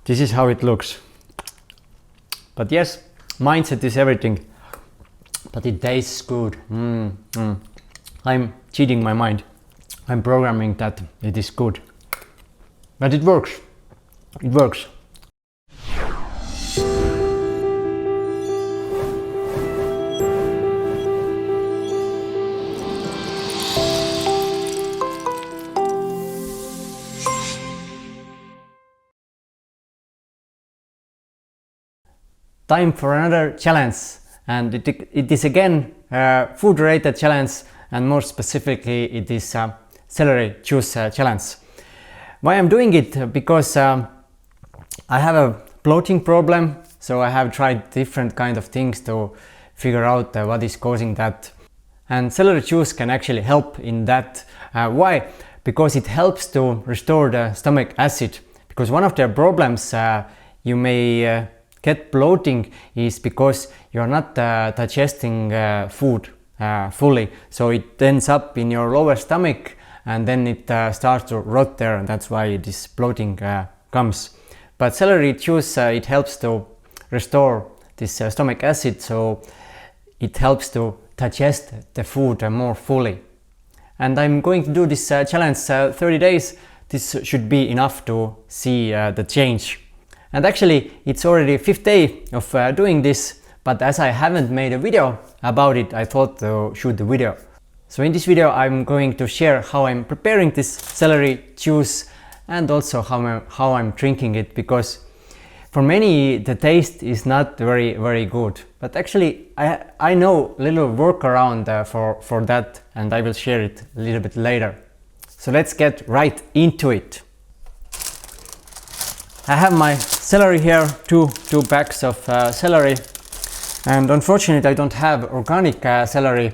This is how it looks. But yes, mindset is everything. But it tastes good. I'm cheating my mind. I'm programming that it is good. But it works. It works. Time for another challenge, and it is again a food related challenge, and more specifically it is a celery juice challenge. Why I'm doing it? Because I have a bloating problem, so I have tried different kind of things to figure out what is causing that, and celery juice can actually help in that. Why? Because it helps to restore the stomach acid, because one of the problems you may get bloating is because you're not digesting food fully, so it ends up in your lower stomach and then it starts to rot there, and that's why this bloating comes. But celery juice it helps to restore this stomach acid, so it helps to digest the food more fully. And I'm going to do this challenge 30 days. This should be enough to see the change. And actually it's already 5th day of doing this, but as I haven't made a video about it, I thought to shoot the video. So in this video I'm going to share how I'm preparing this celery juice and also how I'm drinking it, because for many the taste is not very good. But actually I know a little workaround for that, and I will share it a little bit later. So let's get right into it. I have my celery here, two bags of celery, and unfortunately I don't have organic celery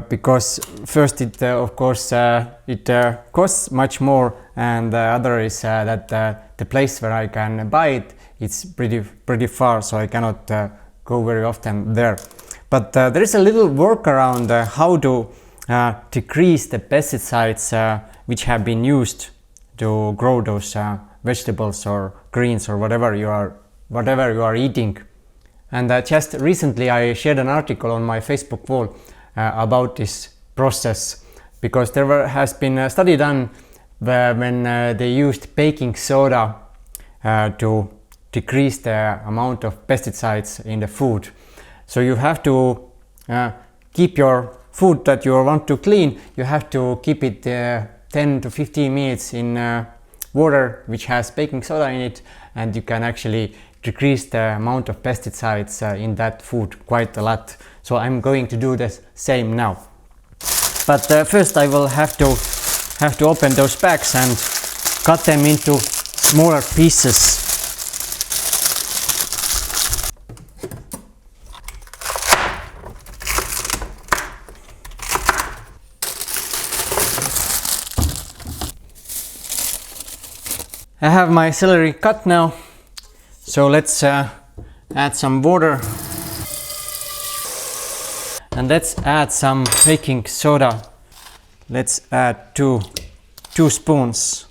because first it of course it costs much more, and the other is that the place where I can buy it it's pretty far, so I cannot go very often there. But there is a little workaround how to decrease the pesticides which have been used to grow those vegetables or greens or whatever you are eating. And just recently I shared an article on my Facebook wall about this process, because there has been a study done when they used baking soda to decrease the amount of pesticides in the food. So you have to keep your food that you want to clean, you have to keep it 10 to 15 minutes in water which has baking soda in it, and you can actually decrease the amount of pesticides in that food quite a lot. So I'm going to do the same now. But first I will have to open those bags and cut them into smaller pieces. I have my celery cut now, so let's add some water and let's add some baking soda. Let's add two spoons.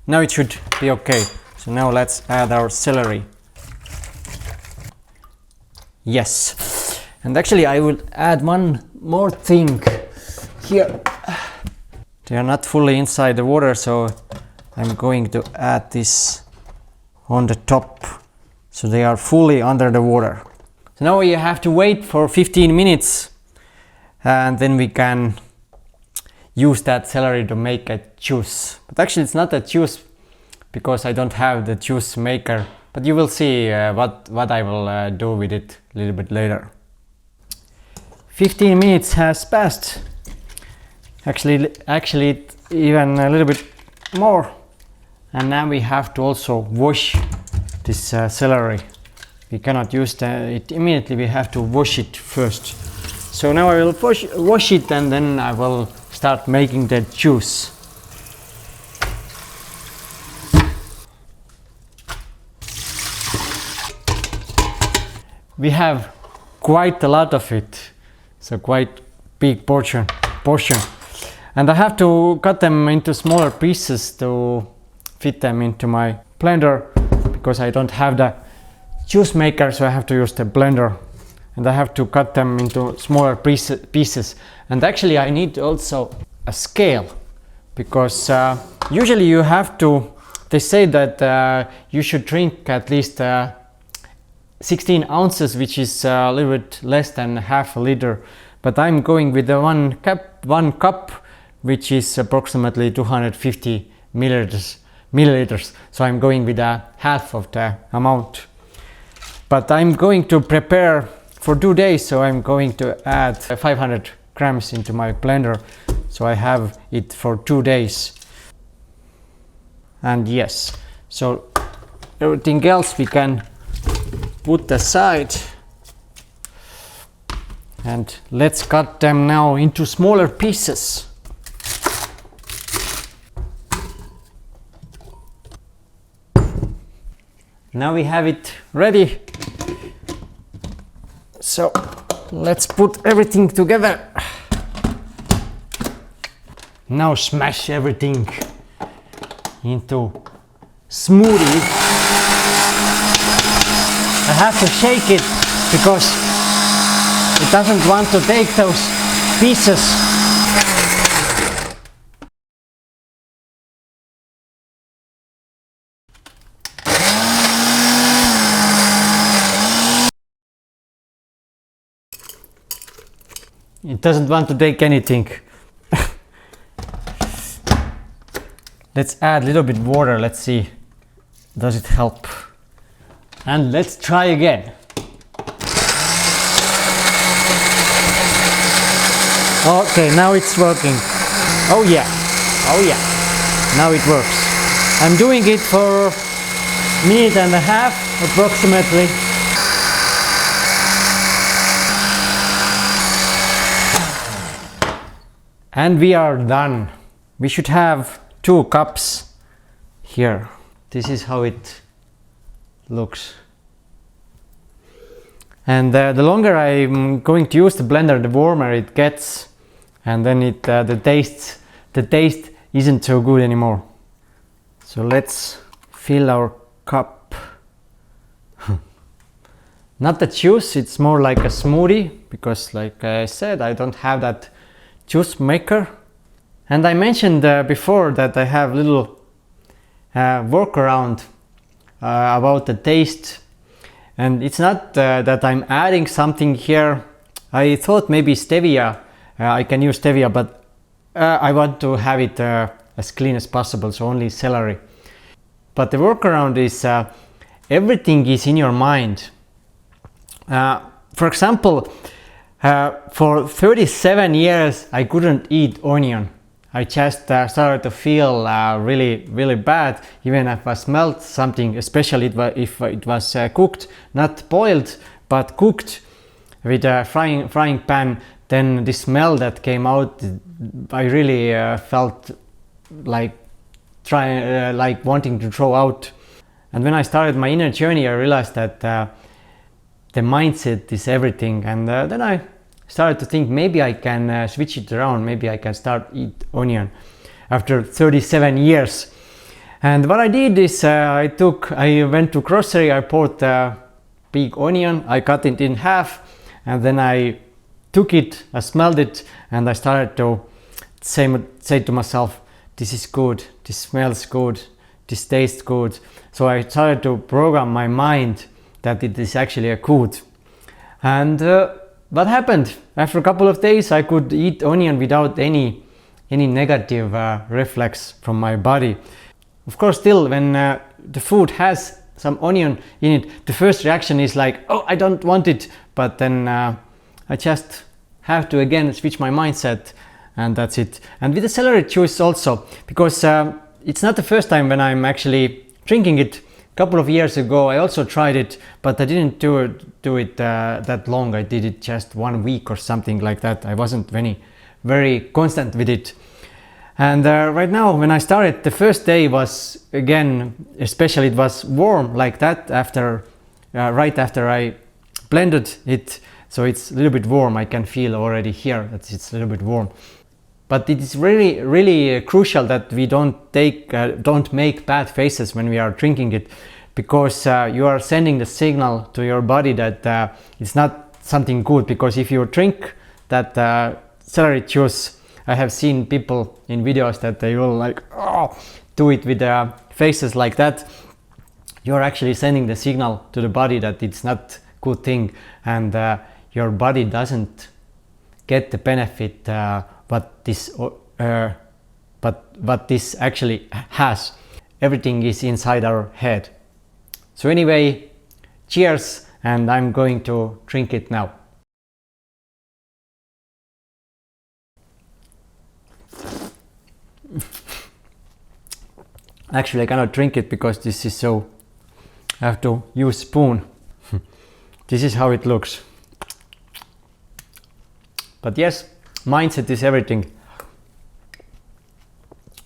Now it should be okay. So now let's add our celery. Yes, and actually I will add one more thing here. They are not fully inside the water, so I'm going to add this on the top, so they are fully under the water. So now you have to wait for 15 minutes and then we can use that celery to make a juice. But actually it's not a juice because I don't have the juice maker, but you will see what I will do with it a little bit later. 15 minutes has passed. Actually even a little bit more. And now we have to also wash this celery. We cannot use it immediately, we have to wash it first. So now I will wash it and then I will start making the juice. We have quite a lot of it, so quite big portion. And I have to cut them into smaller pieces to fit them into my blender because I don't have the juice maker, so I have to use the blender, and I have to cut them into smaller pieces. And actually I need also a scale, because usually you have to, they say that you should drink at least 16 ounces, which is a little bit less than half a liter, but I'm going with the one cup, which is approximately 250 milliliters, so I'm going with half of the amount. But I'm going to prepare for 2 days, so I'm going to add 500 grams into my blender, so I have it for 2 days. And yes, so everything else we can put aside, and let's cut them now into smaller pieces. Now we have it ready, so let's put everything together. Now smash everything into smoothie. I have to shake it because it doesn't want to take those pieces. It doesn't want to take anything. Let's add a little bit water, let's see, does it help? And let's try again. Okay, now it's working. Oh yeah, now it works. I'm doing it for a minute and a half approximately. And we are done. We should have 2 cups here. This is how it looks. And the longer I'm going to use the blender, the warmer it gets, and then the taste isn't so good anymore. So let's fill our cup. Not the juice, it's more like a smoothie, because like I said, I don't have that juice maker. And I mentioned before that I have little workaround about the taste, and it's not that I'm adding something here. I thought maybe stevia, I can use stevia, but I want to have it as clean as possible, so only celery. But the workaround is everything is in your mind. For example, for 37 years I couldn't eat onion. I just started to feel really bad, even if I smelled something, especially if it was cooked, not boiled, but cooked with a frying pan. Then the smell that came out, I really felt like wanting to throw out. And when I started my inner journey, I realized that the mindset is everything. And then I started to think maybe I can switch it around, maybe I can start eat onion after 37 years. And what I did is I went to grocery, I bought a big onion, I cut it in half, and then I took it, I smelled it, and I started to say to myself, this is good, this smells good, this tastes good. So I started to program my mind that it is actually a good. And what happened? After a couple of days I could eat onion without any negative reflex from my body. Of course, still when the food has some onion in it, the first reaction is like, oh, I don't want it, but then I just have to again switch my mindset, and that's it. And with the celery juice also, because it's not the first time when I'm actually drinking it. A couple of years ago I also tried it, but I didn't do it that long. I did it just 1 week or something like that. I wasn't very constant with it. And right now when I started, the first day was, again, especially it was warm like that right after I blended it, so it's a little bit warm. I can feel already here that it's a little bit warm. But it is really crucial that we don't make bad faces when we are drinking it, because you are sending the signal to your body that it's not something good. Because if you drink that celery juice, I have seen people in videos that they will like do it with their faces like that. You're actually sending the signal to the body that it's not good thing, and your body doesn't get the benefit what this actually has. Everything is inside our head. So anyway, cheers, and I'm going to drink it now. Actually, I cannot drink it because this is so, I have to use spoon. This is how it looks. But yes, mindset is everything.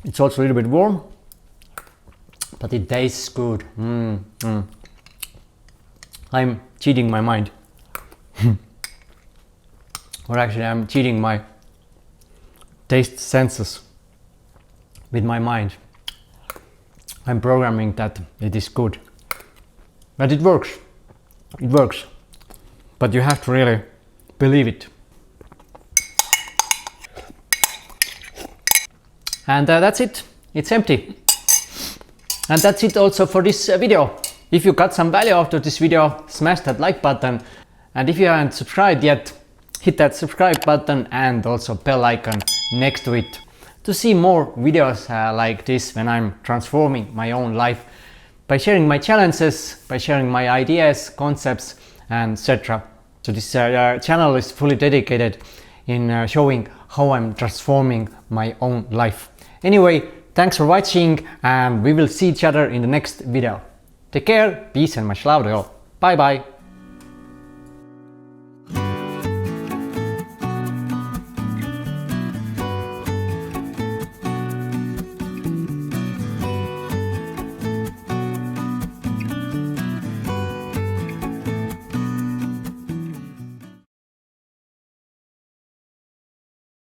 It's also a little bit warm, but it tastes good. I'm cheating my mind. Or actually, I'm cheating my taste senses with my mind. I'm programming that it is good. But it works. It works. But you have to really believe it. And that's it. It's empty. And that's it also for this video. If you got some value out of this video, smash that like button. And if you haven't subscribed yet, hit that subscribe button and also bell icon next to it to see more videos like this when I'm transforming my own life by sharing my challenges, by sharing my ideas, concepts, and etc. So this channel is fully dedicated in showing how I'm transforming my own life. Anyway, thanks for watching, and we will see each other in the next video. Take care, peace, and much love to you all. Bye bye.